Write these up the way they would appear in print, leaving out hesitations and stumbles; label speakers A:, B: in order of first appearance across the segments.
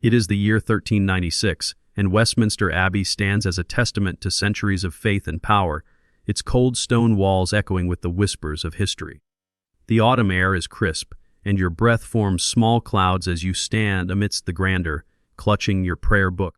A: It is the year 1396, and Westminster Abbey stands as a testament to centuries of faith and power, its cold stone walls echoing with the whispers of history. The autumn air is crisp, and your breath forms small clouds as you stand amidst the grandeur, clutching your prayer book.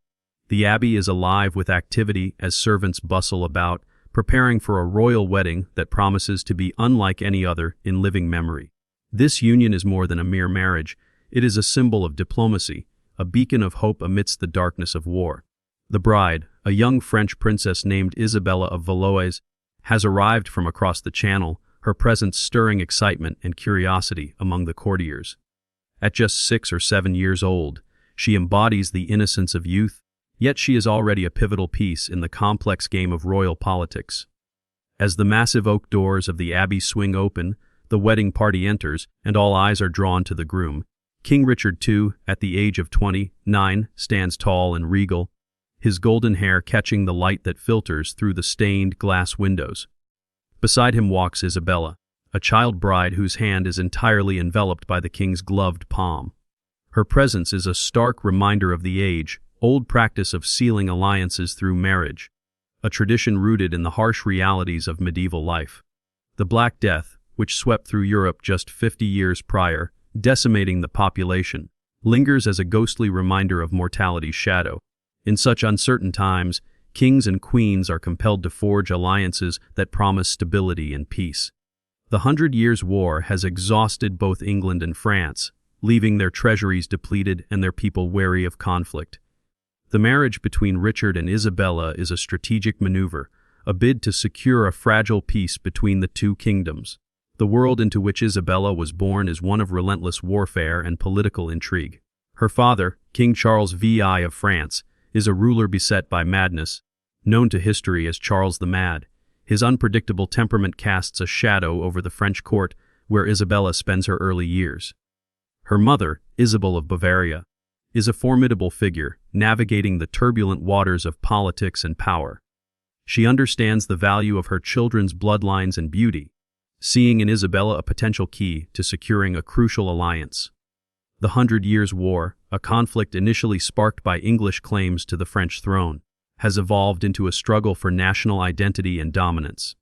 A: The abbey is alive with activity as servants bustle about, preparing for a royal wedding that promises to be unlike any other in living memory. This union is more than a mere marriage. It is a symbol of diplomacy, a beacon of hope amidst the darkness of war. The bride, a young French princess named Isabella of Valois, has arrived from across the Channel, her presence stirring excitement and curiosity among the courtiers. At just 6 or 7 years old, she embodies the innocence of youth, yet she is already a pivotal piece in the complex game of royal politics. As the massive oak doors of the abbey swing open, the wedding party enters, and all eyes are drawn to the groom. King Richard II, at the age of 29, stands tall and regal, his golden hair catching the light that filters through the stained glass windows. Beside him walks Isabella, a child bride whose hand is entirely enveloped by the king's gloved palm. Her presence is a stark reminder of the age-old practice of sealing alliances through marriage, a tradition rooted in the harsh realities of medieval life. The Black Death, which swept through Europe just 50 years prior, decimating the population, lingers as a ghostly reminder of mortality's shadow. In such uncertain times, kings and queens are compelled to forge alliances that promise stability and peace. The 100 Years' War has exhausted both England and France, leaving their treasuries depleted and their people wary of conflict. The marriage between Richard and Isabella is a strategic maneuver, a bid to secure a fragile peace between the two kingdoms. The world into which Isabella was born is one of relentless warfare and political intrigue. Her father, King Charles VI of France, is a ruler beset by madness, known to history as Charles the Mad. His unpredictable temperament casts a shadow over the French court, where Isabella spends her early years. Her mother, Isabel of Bavaria, is a formidable figure, navigating the turbulent waters of politics and power. She understands the value of her children's bloodlines and beauty, seeing in Isabella a potential key to securing a crucial alliance. The 100 Years' War, a conflict initially sparked by English claims to the French throne, has evolved into a struggle for national identity and dominance.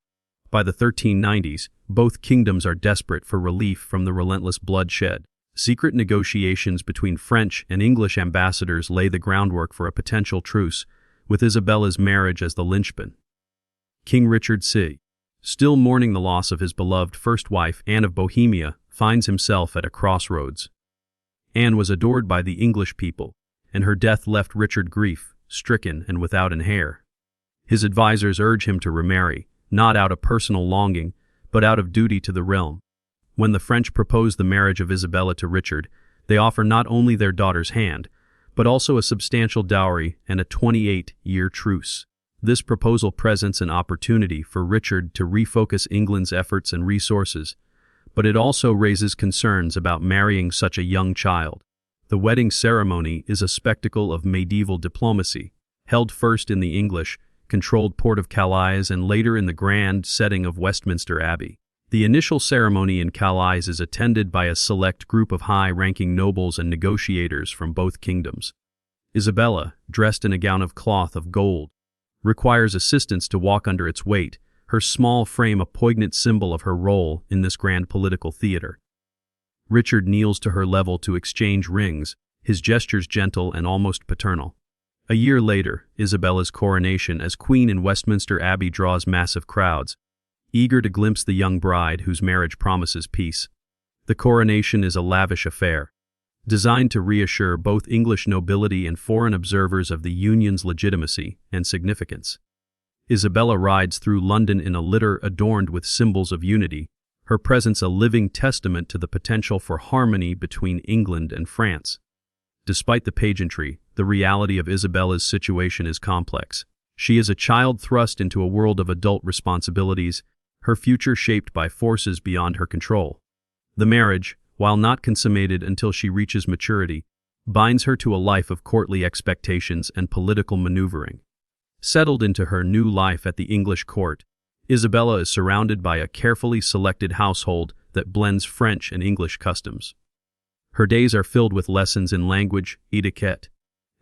A: By the 1390s, both kingdoms are desperate for relief from the relentless bloodshed. Secret negotiations between French and English ambassadors lay the groundwork for a potential truce, with Isabella's marriage as the linchpin. King Richard II, still mourning the loss of his beloved first wife, Anne of Bohemia, finds himself at a crossroads. Anne was adored by the English people, and her death left Richard grief-stricken and without an heir. His advisors urge him to remarry, not out of personal longing, but out of duty to the realm. When the French propose the marriage of Isabella to Richard, they offer not only their daughter's hand, but also a substantial dowry and a 28-year truce. This proposal presents an opportunity for Richard to refocus England's efforts and resources, but it also raises concerns about marrying such a young child. The wedding ceremony is a spectacle of medieval diplomacy, held first in the English-controlled port of Calais and later in the grand setting of Westminster Abbey. The initial ceremony in Calais is attended by a select group of high-ranking nobles and negotiators from both kingdoms. Isabella, dressed in a gown of cloth of gold, requires assistance to walk under its weight, her small frame a poignant symbol of her role in this grand political theater. Richard kneels to her level to exchange rings, his gestures gentle and almost paternal. A year later, Isabella's coronation as queen in Westminster Abbey draws massive crowds, eager to glimpse the young bride whose marriage promises peace. The coronation is a lavish affair, designed to reassure both English nobility and foreign observers of the union's legitimacy and significance. Isabella rides through London in a litter adorned with symbols of unity, her presence a living testament to the potential for harmony between England and France. Despite the pageantry, the reality of Isabella's situation is complex. She is a child thrust into a world of adult responsibilities, her future shaped by forces beyond her control. The marriage, while not consummated until she reaches maturity, binds her to a life of courtly expectations and political maneuvering. Settled into her new life at the English court, Isabella is surrounded by a carefully selected household that blends French and English customs. Her days are filled with lessons in language, etiquette,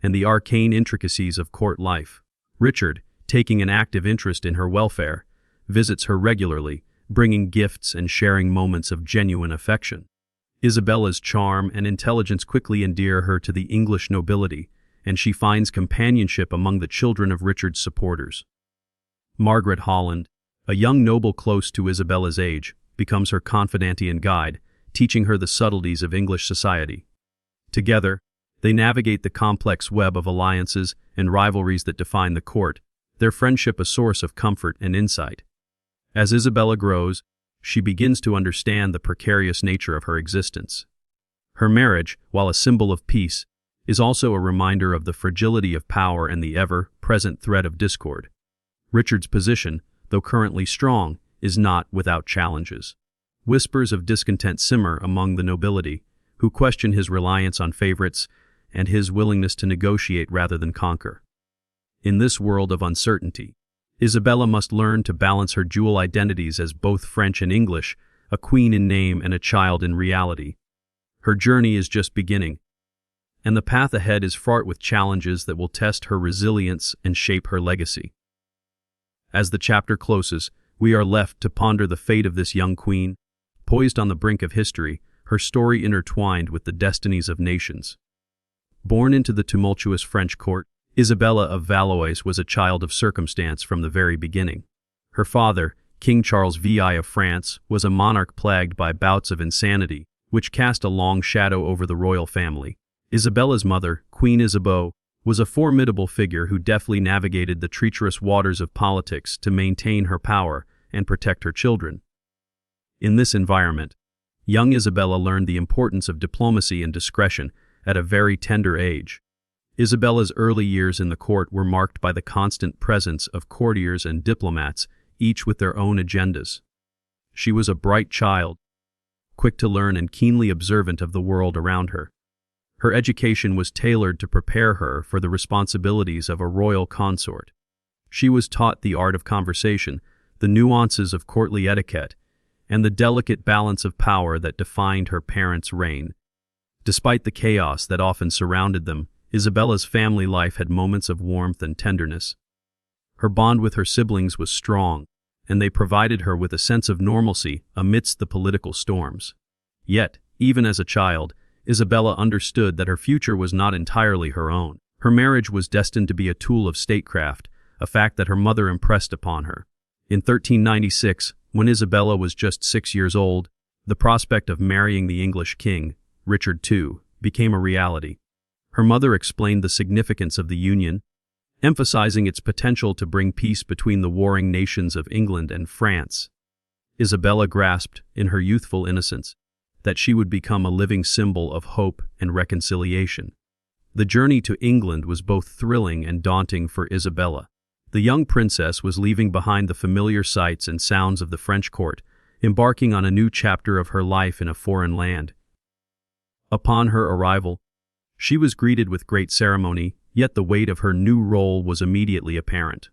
A: and the arcane intricacies of court life. Richard, taking an active interest in her welfare, visits her regularly, bringing gifts and sharing moments of genuine affection. Isabella's charm and intelligence quickly endear her to the English nobility, and she finds companionship among the children of Richard's supporters. Margaret Holland, a young noble close to Isabella's age, becomes her confidante and guide, teaching her the subtleties of English society. Together, they navigate the complex web of alliances and rivalries that define the court, their friendship a source of comfort and insight. As Isabella grows, she begins to understand the precarious nature of her existence. Her marriage, while a symbol of peace, is also a reminder of the fragility of power and the ever-present threat of discord. Richard's position, though currently strong, is not without challenges. Whispers of discontent simmer among the nobility, who question his reliance on favorites and his willingness to negotiate rather than conquer. In this world of uncertainty, Isabella must learn to balance her dual identities as both French and English, a queen in name and a child in reality. Her journey is just beginning, and the path ahead is fraught with challenges that will test her resilience and shape her legacy. As the chapter closes, we are left to ponder the fate of this young queen, poised on the brink of history, her story intertwined with the destinies of nations. Born into the tumultuous French court, Isabella of Valois was a child of circumstance from the very beginning. Her father, King Charles VI of France, was a monarch plagued by bouts of insanity, which cast a long shadow over the royal family. Isabella's mother, Queen Isabeau, was a formidable figure who deftly navigated the treacherous waters of politics to maintain her power and protect her children. In this environment, young Isabella learned the importance of diplomacy and discretion at a very tender age. Isabella's early years in the court were marked by the constant presence of courtiers and diplomats, each with their own agendas. She was a bright child, quick to learn and keenly observant of the world around her. Her education was tailored to prepare her for the responsibilities of a royal consort. She was taught the art of conversation, the nuances of courtly etiquette, and the delicate balance of power that defined her parents' reign. Despite the chaos that often surrounded them, Isabella's family life had moments of warmth and tenderness. Her bond with her siblings was strong, and they provided her with a sense of normalcy amidst the political storms. Yet, even as a child, Isabella understood that her future was not entirely her own. Her marriage was destined to be a tool of statecraft, a fact that her mother impressed upon her. In 1396, when Isabella was just 6 years old, the prospect of marrying the English king, Richard II, became a reality. Her mother explained the significance of the union, emphasizing its potential to bring peace between the warring nations of England and France. Isabella grasped, in her youthful innocence, that she would become a living symbol of hope and reconciliation. The journey to England was both thrilling and daunting for Isabella. The young princess was leaving behind the familiar sights and sounds of the French court, embarking on a new chapter of her life in a foreign land. Upon her arrival, she was greeted with great ceremony, yet the weight of her new role was immediately apparent.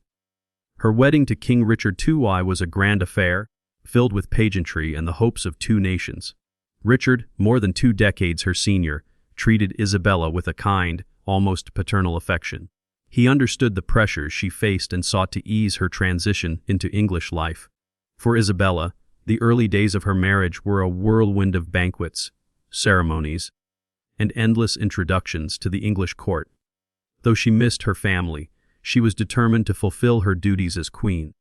A: Her wedding to King Richard II was a grand affair, filled with pageantry and the hopes of two nations. Richard, more than 2 decades her senior, treated Isabella with a kind, almost paternal affection. He understood the pressures she faced and sought to ease her transition into English life. For Isabella, the early days of her marriage were a whirlwind of banquets, ceremonies, and endless introductions to the English court. Though she missed her family, she was determined to fulfill her duties as queen.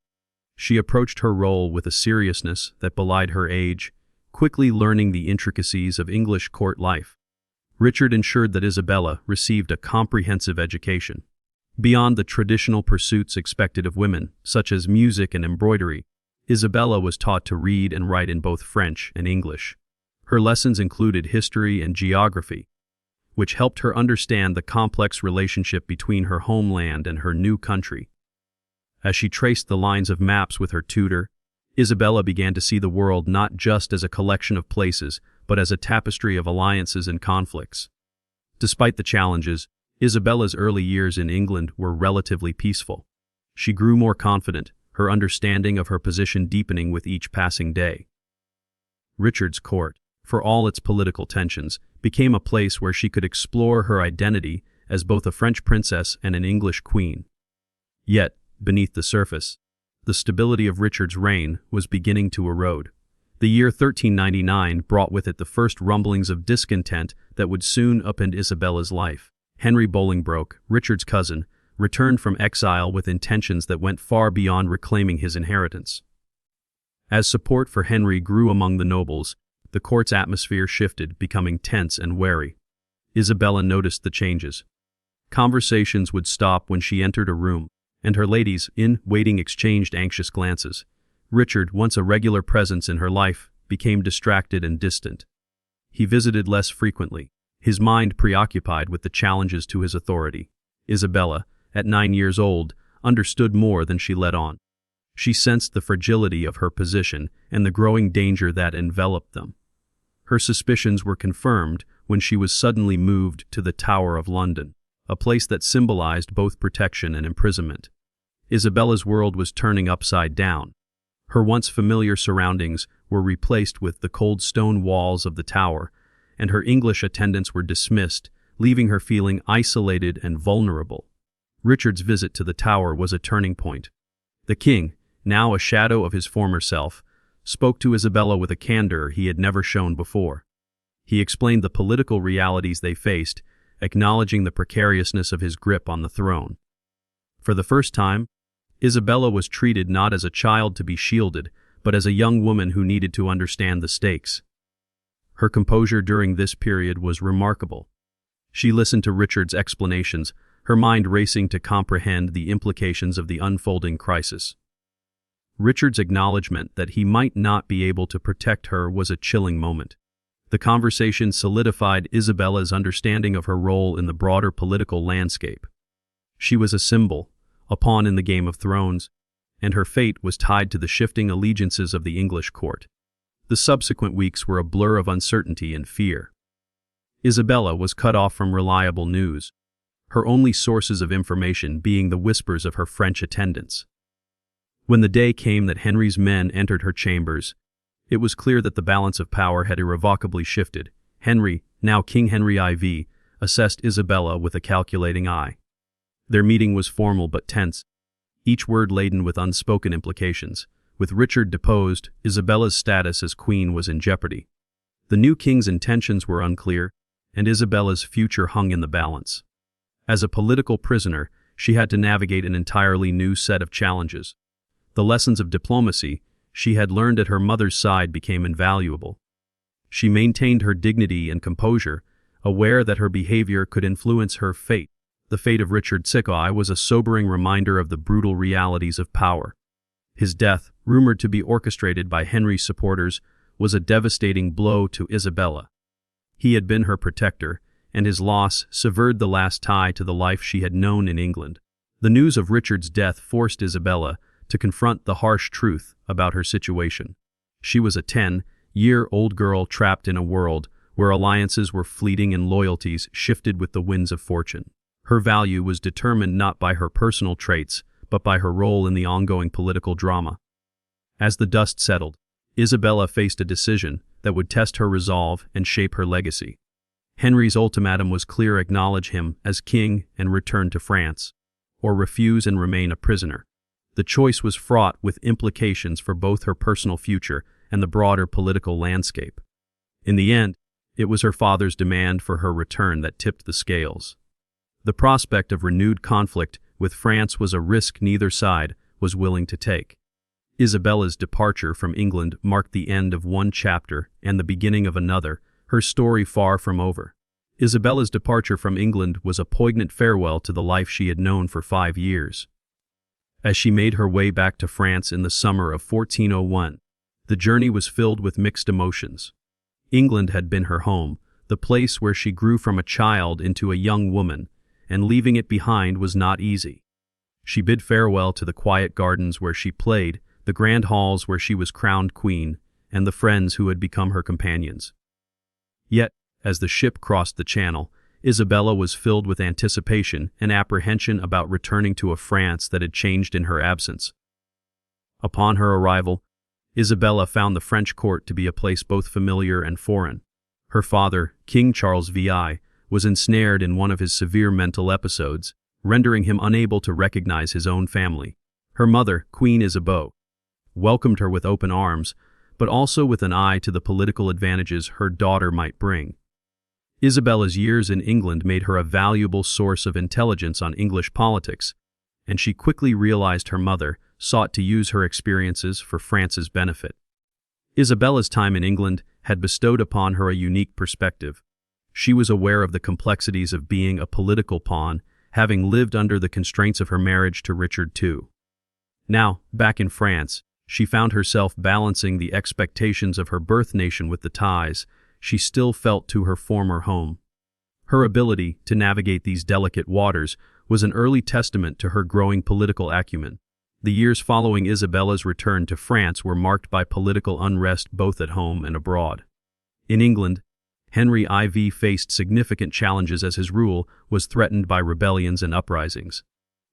A: She approached her role with a seriousness that belied her age, quickly learning the intricacies of English court life. Richard ensured that Isabella received a comprehensive education. Beyond the traditional pursuits expected of women, such as music and embroidery, Isabella was taught to read and write in both French and English. Her lessons included history and geography, which helped her understand the complex relationship between her homeland and her new country. As she traced the lines of maps with her tutor, Isabella began to see the world not just as a collection of places, but as a tapestry of alliances and conflicts. Despite the challenges, Isabella's early years in England were relatively peaceful. She grew more confident, her understanding of her position deepening with each passing day. Richard's court, for all its political tensions, became a place where she could explore her identity as both a French princess and an English queen. Yet, beneath the surface, the stability of Richard's reign was beginning to erode. The year 1399 brought with it the first rumblings of discontent that would soon upend Isabella's life. Henry Bolingbroke, Richard's cousin, returned from exile with intentions that went far beyond reclaiming his inheritance. As support for Henry grew among the nobles, the court's atmosphere shifted, becoming tense and wary. Isabella noticed the changes. Conversations would stop when she entered a room, and her ladies in waiting exchanged anxious glances. Richard, once a regular presence in her life, became distracted and distant. He visited less frequently, his mind preoccupied with the challenges to his authority. Isabella, at 9 years old, understood more than she let on. She sensed the fragility of her position and the growing danger that enveloped them. Her suspicions were confirmed when she was suddenly moved to the Tower of London, a place that symbolized both protection and imprisonment. Isabella's world was turning upside down. Her once familiar surroundings were replaced with the cold stone walls of the tower, and her English attendants were dismissed, leaving her feeling isolated and vulnerable. Richard's visit to the tower was a turning point. The king, now a shadow of his former self, spoke to Isabella with a candor he had never shown before. He explained the political realities they faced, acknowledging the precariousness of his grip on the throne. For the first time, Isabella was treated not as a child to be shielded, but as a young woman who needed to understand the stakes. Her composure during this period was remarkable. She listened to Richard's explanations, her mind racing to comprehend the implications of the unfolding crisis. Richard's acknowledgement that he might not be able to protect her was a chilling moment. The conversation solidified Isabella's understanding of her role in the broader political landscape. She was a symbol, a pawn in the Game of Thrones, and her fate was tied to the shifting allegiances of the English court. The subsequent weeks were a blur of uncertainty and fear. Isabella was cut off from reliable news, her only sources of information being the whispers of her French attendants. When the day came that Henry's men entered her chambers, it was clear that the balance of power had irrevocably shifted. Henry, now King Henry IV, assessed Isabella with a calculating eye. Their meeting was formal but tense, each word laden with unspoken implications. With Richard deposed, Isabella's status as queen was in jeopardy. The new king's intentions were unclear, and Isabella's future hung in the balance. As a political prisoner, she had to navigate an entirely new set of challenges. The lessons of diplomacy she had learned at her mother's side became invaluable. She maintained her dignity and composure, aware that her behavior could influence her fate. The fate of Richard II was a sobering reminder of the brutal realities of power. His death, rumored to be orchestrated by Henry's supporters, was a devastating blow to Isabella. He had been her protector, and his loss severed the last tie to the life she had known in England. The news of Richard's death forced Isabella to confront the harsh truth about her situation. She was a 10-year-old girl trapped in a world where alliances were fleeting and loyalties shifted with the winds of fortune. Her value was determined not by her personal traits, but by her role in the ongoing political drama. As the dust settled, Isabella faced a decision that would test her resolve and shape her legacy. Henry's ultimatum was clear: acknowledge him as king and return to France, or refuse and remain a prisoner. The choice was fraught with implications for both her personal future and the broader political landscape. In the end, it was her father's demand for her return that tipped the scales. The prospect of renewed conflict with France was a risk neither side was willing to take. Isabella's departure from England marked the end of one chapter and the beginning of another, her story far from over. Isabella's departure from England was a poignant farewell to the life she had known for 5 years. As she made her way back to France in the summer of 1401, the journey was filled with mixed emotions. England had been her home, the place where she grew from a child into a young woman, and leaving it behind was not easy. She bid farewell to the quiet gardens where she played, the grand halls where she was crowned queen, and the friends who had become her companions. Yet, as the ship crossed the channel, Isabella was filled with anticipation and apprehension about returning to a France that had changed in her absence. Upon her arrival, Isabella found the French court to be a place both familiar and foreign. Her father, King Charles VI, was ensnared in one of his severe mental episodes, rendering him unable to recognize his own family. Her mother, Queen Isabeau, welcomed her with open arms, but also with an eye to the political advantages her daughter might bring. Isabella's years in England made her a valuable source of intelligence on English politics, and she quickly realized her mother sought to use her experiences for France's benefit. Isabella's time in England had bestowed upon her a unique perspective. She was aware of the complexities of being a political pawn, having lived under the constraints of her marriage to Richard II. Now, back in France, she found herself balancing the expectations of her birth nation with the ties she still felt to her former home. Her ability to navigate these delicate waters was an early testament to her growing political acumen. The years following Isabella's return to France were marked by political unrest both at home and abroad. In England, Henry IV faced significant challenges as his rule was threatened by rebellions and uprisings.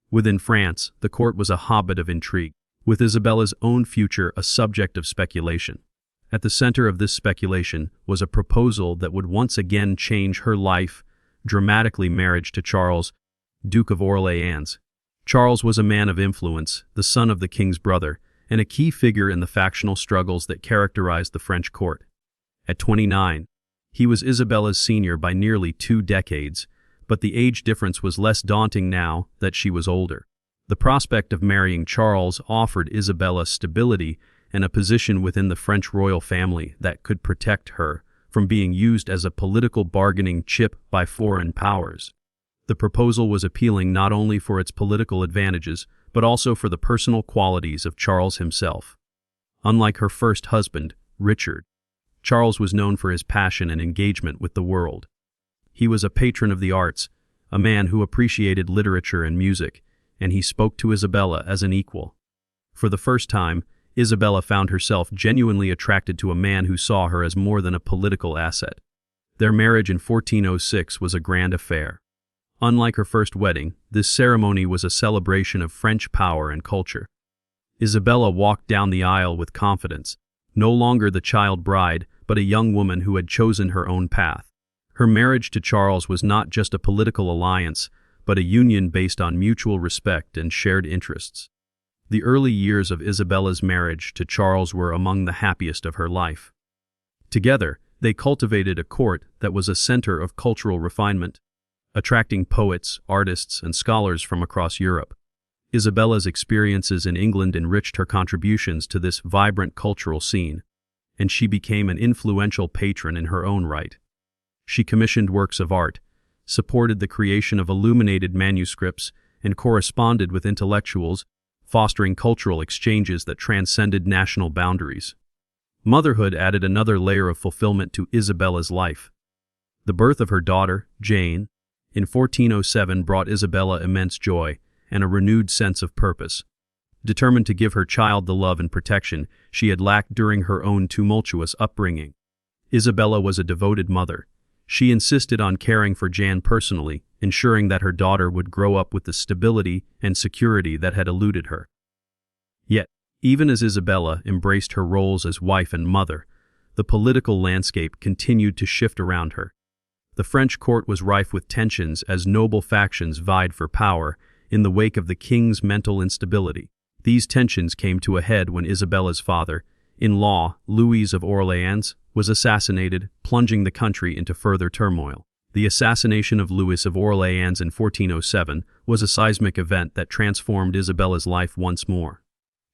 A: Within France, the court was a hotbed of intrigue, with Isabella's own future a subject of speculation. At the center of this speculation was a proposal that would once again change her life, dramatically marriage to Charles, Duke of Orleans. Charles was a man of influence, the son of the king's brother, and a key figure in the factional struggles that characterized the French court. At 29, he was Isabella's senior by nearly 2 decades, but the age difference was less daunting now that she was older. The prospect of marrying Charles offered Isabella stability and a position within the French royal family that could protect her from being used as a political bargaining chip by foreign powers. The proposal was appealing not only for its political advantages, but also for the personal qualities of Charles himself. Unlike her first husband, Richard, Charles was known for his passion and engagement with the world. He was a patron of the arts, a man who appreciated literature and music, and he spoke to Isabella as an equal. For the first time, Isabella found herself genuinely attracted to a man who saw her as more than a political asset. Their marriage in 1406 was a grand affair. Unlike her first wedding, this ceremony was a celebration of French power and culture. Isabella walked down the aisle with confidence, no longer the child bride, but a young woman who had chosen her own path. Her marriage to Charles was not just a political alliance, but a union based on mutual respect and shared interests. The early years of Isabella's marriage to Charles were among the happiest of her life. Together, they cultivated a court that was a center of cultural refinement, attracting poets, artists, and scholars from across Europe. Isabella's experiences in England enriched her contributions to this vibrant cultural scene, and she became an influential patron in her own right. She commissioned works of art, supported the creation of illuminated manuscripts, and corresponded with intellectuals, fostering cultural exchanges that transcended national boundaries. Motherhood added another layer of fulfillment to Isabella's life. The birth of her daughter, Jane, in 1407 brought Isabella immense joy and a renewed sense of purpose. Determined to give her child the love and protection she had lacked during her own tumultuous upbringing, Isabella was a devoted mother. She insisted on caring for Jane personally, ensuring that her daughter would grow up with the stability and security that had eluded her. Yet, even as Isabella embraced her roles as wife and mother, the political landscape continued to shift around her. The French court was rife with tensions as noble factions vied for power in the wake of the king's mental instability. These tensions came to a head when Isabella's father-in-law, Louis of Orleans, was assassinated, plunging the country into further turmoil. The assassination of Louis of Orleans in 1407 was a seismic event that transformed Isabella's life once more.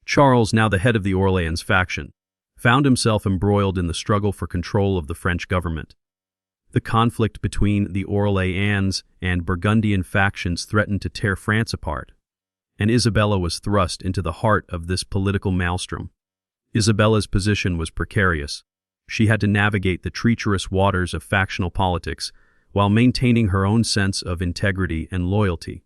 A: Charles, now the head of the Orleans faction, found himself embroiled in the struggle for control of the French government. The conflict between the Orleans and Burgundian factions threatened to tear France apart, and Isabella was thrust into the heart of this political maelstrom. Isabella's position was precarious. She had to navigate the treacherous waters of factional politics while maintaining her own sense of integrity and loyalty.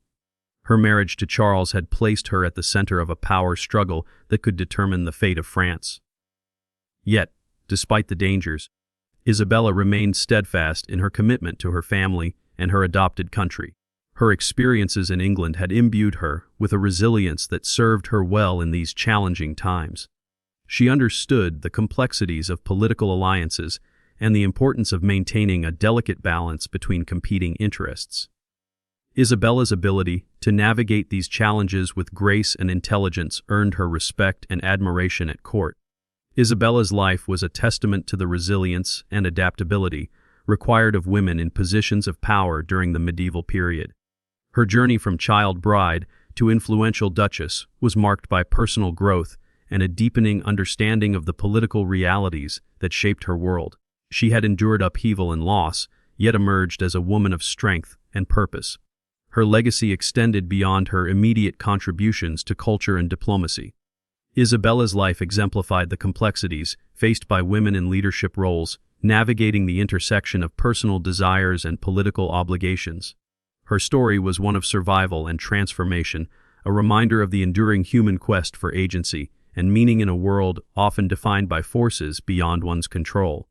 A: Her marriage to Charles had placed her at the center of a power struggle that could determine the fate of France. Yet, despite the dangers, Isabella remained steadfast in her commitment to her family and her adopted country. Her experiences in England had imbued her with a resilience that served her well in these challenging times. She understood the complexities of political alliances and the importance of maintaining a delicate balance between competing interests. Isabella's ability to navigate these challenges with grace and intelligence earned her respect and admiration at court. Isabella's life was a testament to the resilience and adaptability required of women in positions of power during the medieval period. Her journey from child bride to influential duchess was marked by personal growth and a deepening understanding of the political realities that shaped her world. She had endured upheaval and loss, yet emerged as a woman of strength and purpose. Her legacy extended beyond her immediate contributions to culture and diplomacy. Isabella's life exemplified the complexities faced by women in leadership roles, navigating the intersection of personal desires and political obligations. Her story was one of survival and transformation, a reminder of the enduring human quest for agency and meaning in a world often defined by forces beyond one's control.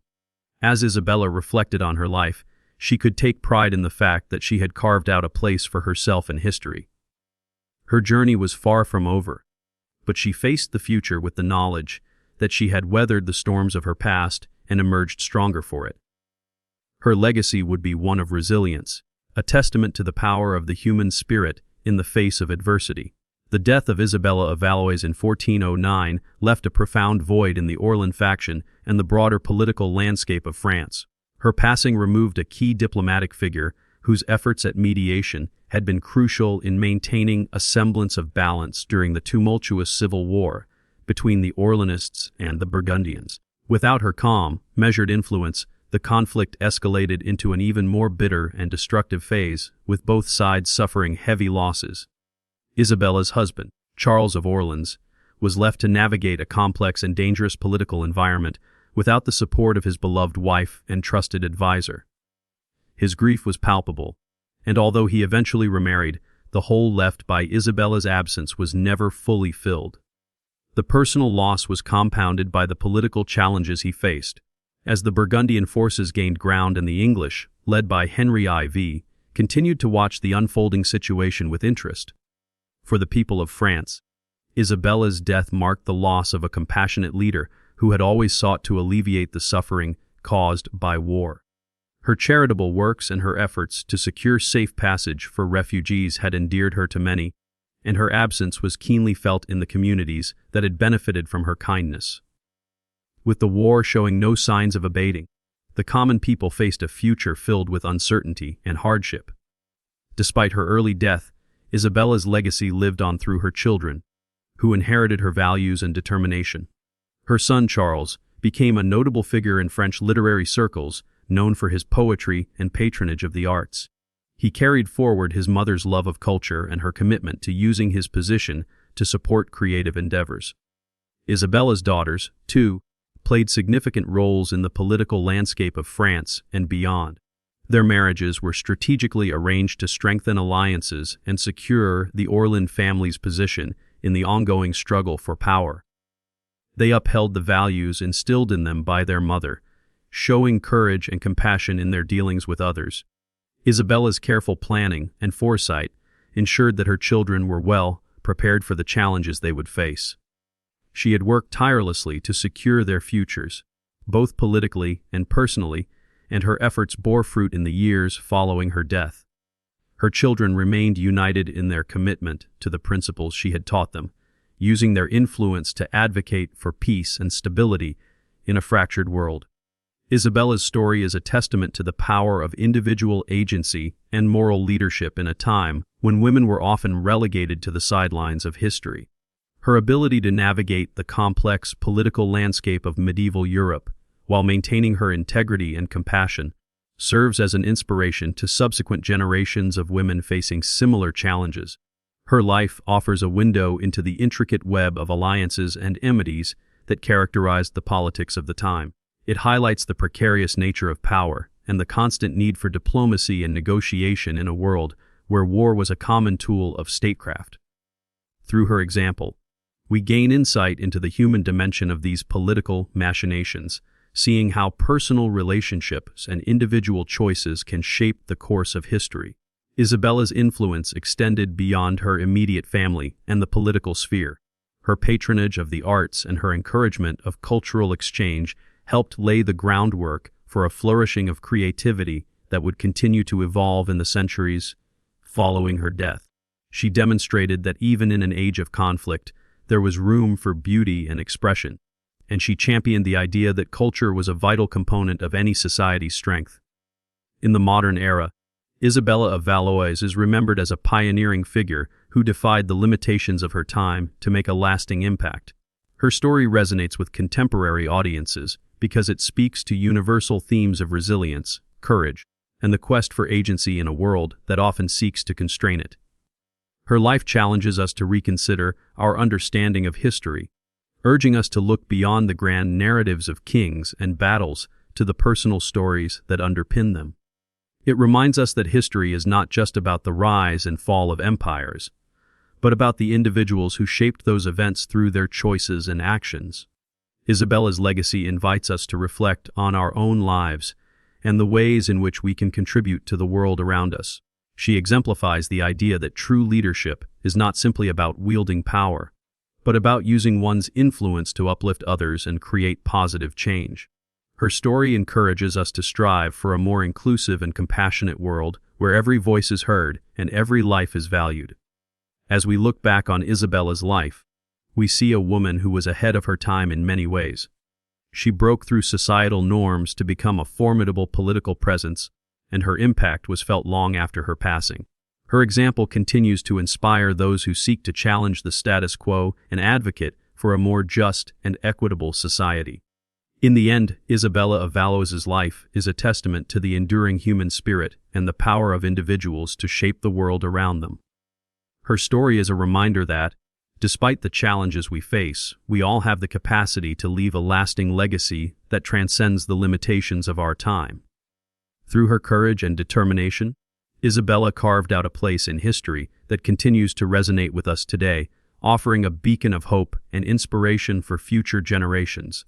A: As Isabella reflected on her life, she could take pride in the fact that she had carved out a place for herself in history. Her journey was far from over, but she faced the future with the knowledge that she had weathered the storms of her past and emerged stronger for it. Her legacy would be one of resilience, a testament to the power of the human spirit in the face of adversity. The death of Isabella of Valois in 1409 left a profound void in the Orleans faction and the broader political landscape of France. Her passing removed a key diplomatic figure whose efforts at mediation had been crucial in maintaining a semblance of balance during the tumultuous civil war between the Orleanists and the Burgundians. Without her calm, measured influence, the conflict escalated into an even more bitter and destructive phase, with both sides suffering heavy losses. Isabella's husband, Charles of Orleans, was left to navigate a complex and dangerous political environment without the support of his beloved wife and trusted advisor. His grief was palpable, and although he eventually remarried, the hole left by Isabella's absence was never fully filled. The personal loss was compounded by the political challenges he faced. As the Burgundian forces gained ground and the English, led by Henry IV, continued to watch the unfolding situation with interest. For the people of France, Isabella's death marked the loss of a compassionate leader who had always sought to alleviate the suffering caused by war. Her charitable works and her efforts to secure safe passage for refugees had endeared her to many, and her absence was keenly felt in the communities that had benefited from her kindness. With the war showing no signs of abating, the common people faced a future filled with uncertainty and hardship. Despite her early death, Isabella's legacy lived on through her children, who inherited her values and determination. Her son Charles became a notable figure in French literary circles, known for his poetry and patronage of the arts. He carried forward his mother's love of culture and her commitment to using his position to support creative endeavors. Isabella's daughters, too, played significant roles in the political landscape of France and beyond. Their marriages were strategically arranged to strengthen alliances and secure the Orleans family's position in the ongoing struggle for power. They upheld the values instilled in them by their mother, showing courage and compassion in their dealings with others. Isabella's careful planning and foresight ensured that her children were well prepared for the challenges they would face. She had worked tirelessly to secure their futures, both politically and personally, and her efforts bore fruit in the years following her death. Her children remained united in their commitment to the principles she had taught them, using their influence to advocate for peace and stability in a fractured world. Isabella's story is a testament to the power of individual agency and moral leadership in a time when women were often relegated to the sidelines of history. Her ability to navigate the complex political landscape of medieval Europe while maintaining her integrity and compassion serves as an inspiration to subsequent generations of women facing similar challenges. Her life offers a window into the intricate web of alliances and enmities that characterized the politics of the time. It highlights the precarious nature of power and the constant need for diplomacy and negotiation in a world where war was a common tool of statecraft. Through her example, we gain insight into the human dimension of these political machinations, seeing how personal relationships and individual choices can shape the course of history. Isabella's influence extended beyond her immediate family and the political sphere. Her patronage of the arts and her encouragement of cultural exchange helped lay the groundwork for a flourishing of creativity that would continue to evolve in the centuries following her death. She demonstrated that even in an age of conflict, there was room for beauty and expression, and she championed the idea that culture was a vital component of any society's strength. In the modern era, Isabella of Valois is remembered as a pioneering figure who defied the limitations of her time to make a lasting impact. Her story resonates with contemporary audiences because it speaks to universal themes of resilience, courage, and the quest for agency in a world that often seeks to constrain it. Her life challenges us to reconsider our understanding of history, urging us to look beyond the grand narratives of kings and battles to the personal stories that underpin them. It reminds us that history is not just about the rise and fall of empires, but about the individuals who shaped those events through their choices and actions. Isabella's legacy invites us to reflect on our own lives and the ways in which we can contribute to the world around us. She exemplifies the idea that true leadership is not simply about wielding power, but about using one's influence to uplift others and create positive change. Her story encourages us to strive for a more inclusive and compassionate world where every voice is heard and every life is valued. As we look back on Isabella's life, we see a woman who was ahead of her time in many ways. She broke through societal norms to become a formidable political presence, and her impact was felt long after her passing. Her example continues to inspire those who seek to challenge the status quo and advocate for a more just and equitable society. In the end, Isabella of Valois's life is a testament to the enduring human spirit and the power of individuals to shape the world around them. Her story is a reminder that, despite the challenges we face, we all have the capacity to leave a lasting legacy that transcends the limitations of our time. Through her courage and determination, Isabella carved out a place in history that continues to resonate with us today, offering a beacon of hope and inspiration for future generations.